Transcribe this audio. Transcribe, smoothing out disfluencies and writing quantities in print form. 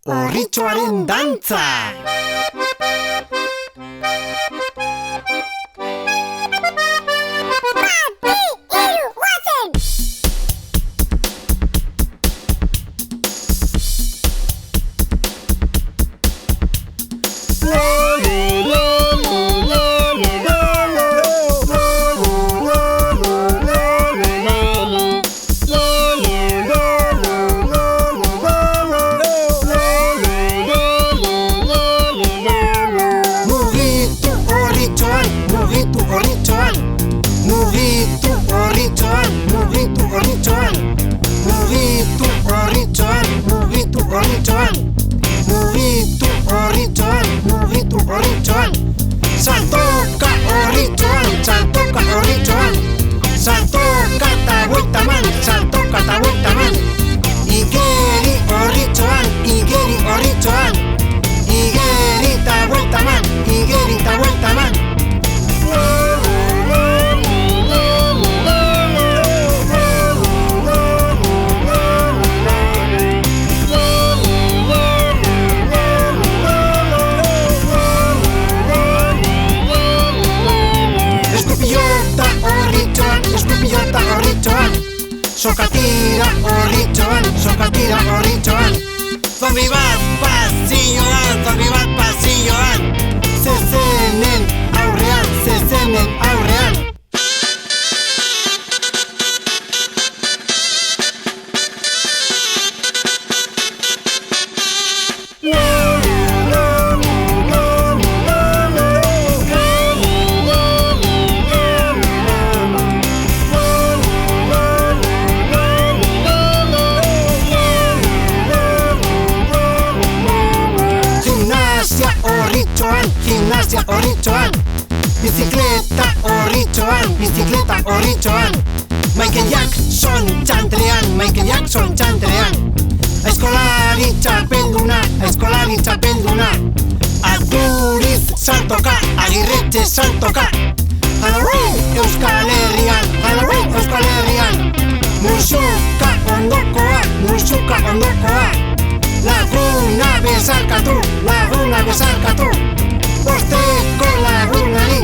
Orritxoaren dantza! Saltoka orritxoan, saltoka orritxoan, saltoka ta vuelta man, saltoka ta vuelta man. Igeri orritxoan, igeri orritxoan, igeri ta vuelta man, igeri ta vuelta man. Sokatira orritxoan, sokatira orritxoan. Zombi bat pasioan, zombi bat pasioan. Zezenen aurrean, zezenen aurrean. Gimnasia orritxoan, bizikleta orritxoan, bizikleta orritxoan. Michael Jackson txantrean, Michael Jackson txantrean. Aizkolari txapelduna, aizkolari txapelduna. Aduriz saltoka, Agirretxe saltoka. Halloween Euskal Herrian, Halloween Euskal Herrian. Musuka ondokoa, musuka ondokoa. Laguna bezarkatu, laguna bezarkatu. Bosteko lagunari,